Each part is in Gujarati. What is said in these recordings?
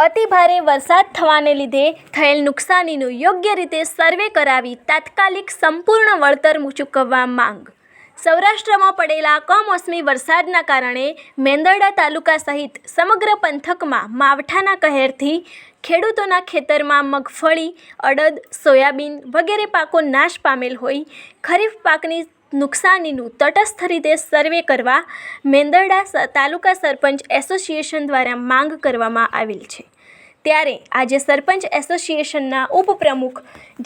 અતિ ભારે વરસાદ થવાને લીધે થયેલ નુકસાનીનું યોગ્ય રીતે સર્વે કરાવી તાત્કાલિક સંપૂર્ણ વળતર ચૂકવવા માંગ. સૌરાષ્ટ્રમાં પડેલા કમોસમી વરસાદના કારણે મેંદરડા તાલુકા સહિત સમગ્ર પંથકમાં માવઠાના કહેરથી ખેડૂતોના ખેતરમાં મગફળી, અડદ, સોયાબીન વગેરે પાકો નાશ પામેલ હોય ખરીફ પાકની નુકસાનીનું તટસ્થ રીતે સર્વે કરવા મેંદરડા તાલુકા સરપંચ એસોસિએશન દ્વારા માંગ કરવામાં આવેલ છે. ત્યારે આજે સરપંચ એસોસિએશનના ઉપપ્રમુખ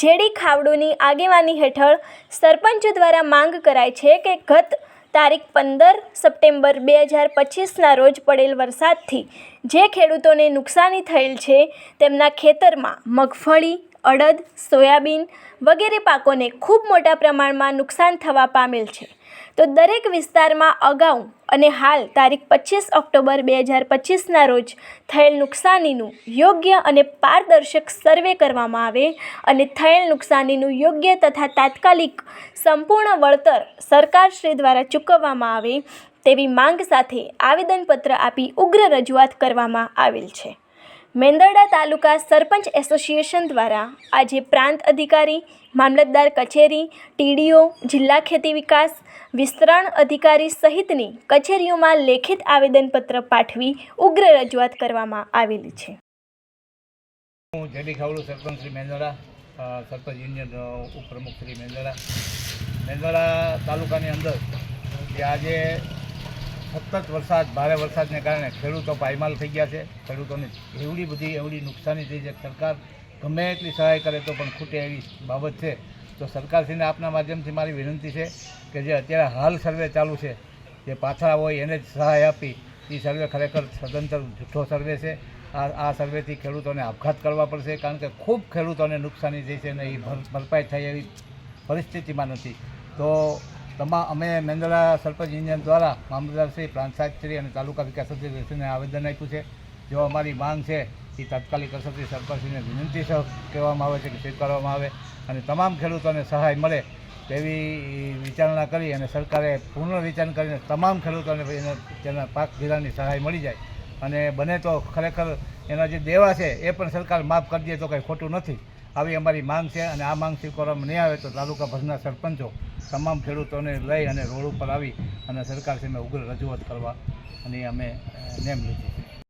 જેડી ખાવડોની આગેવાની હેઠળ સરપંચ દ્વારા માંગ કરાઈ છે કે ગત તારીખ 15 સપ્ટેમ્બર 2025ના રોજ પડેલ વરસાદથી જે ખેડૂતોને નુકસાની થયેલ છે તેમના ખેતરમાં મગફળી, અડદ, સોયાબીન વગેરે પાકોને ખૂબ મોટા પ્રમાણમાં નુકસાન થવા પામેલ છે. તો દરેક વિસ્તારમાં અગાઉ અને હાલ તારીખ 25 ઓક્ટોબર 2025ના રોજ થયેલ નુકસાનીનું યોગ્ય અને પારદર્શક સર્વે કરવામાં આવે અને થયેલ નુકસાનીનું યોગ્ય તથા તાત્કાલિક સંપૂર્ણ વળતર સરકારશ્રી દ્વારા ચૂકવવામાં આવે તેવી માંગ સાથે આવેદનપત્ર આપી ઉગ્ર રજૂઆત કરવામાં આવેલ છે. મેંદરડા તાલુકા સરપંચ એસોસિએશન દ્વારા આજે પ્રાંત અધિકારી, મામલતદાર કચેરી, ટીડીઓ, જિલ્લા ખેતી વિકાસ, વિસ્તરણ અધિકારી સહિતની કચેરીઓમાં લેખિત આવેદનપત્ર પાઠવી ઉગ્ર રજૂઆત કરવામાં આવેલી છે. હું જેડી ખાવડુ સરપંચ શ્રી મેંદરડા, સરપંચ યુનિયન ઉપપ્રમુખ શ્રી મેંદરડા તાલુકાની અંદર આજે સતત વરસાદ, ભારે વરસાદને કારણે ખેડૂતો પાયમાલ થઈ ગયા છે. ખેડૂતોને એવડી નુકસાની થઈ છે. સરકાર ગમે એટલી સહાય કરે તો પણ ખૂટે એવી બાબત છે. તો સરકારશ્રીને આપના માધ્યમથી મારી વિનંતી છે કે જે અત્યારે હાલ સર્વે ચાલુ છે, જે પાછળ હોય એને જ સહાય આપી, એ સર્વે ખરેખર સદંતર જૂઠો સર્વે છે. આ સર્વેથી ખેડૂતોને આપઘાત કરવા પડશે, કારણ કે ખૂબ ખેડૂતોને નુકસાની થઈ છે અને એ ભરપાઈ થાય એવી પરિસ્થિતિમાં નથી. તો અમે મેંદરડા સરપંચ યુનિયન દ્વારા મામલતદારશ્રી, પ્રાંત સાહેબશ્રી અને તાલુકા વિકાસ અધિકારીશ્રીને આવેદન આપ્યું છે. જો અમારી માંગ છે એ તાત્કાલિક અસરથી સરપંચશ્રીને વિનંતી કહેવામાં આવે છે કે સ્વીકારવામાં આવે અને તમામ ખેડૂતોને સહાય મળે તેવી વિચારણા કરી અને સરકારે પુનર્વિચાર કરીને તમામ ખેડૂતોને તેના પાક ધિરાણની સહાય મળી જાય અને બને તો ખરેખર એના જે દેવા છે એ પણ સરકાર માફ કરી દે તો કંઈ ખોટું નથી. આવી અમારી માંગ છે અને આ માંગ સ્વીકારવામાં નહીં આવે તો તાલુકાભરના સરપંચો તમામ ખેડૂતોને લઈ અને રોડ ઉપર આવી અને સરકારશ્રીને ઉગ્ર રજૂઆત કરવા અને અમે નેમ લીધી છે.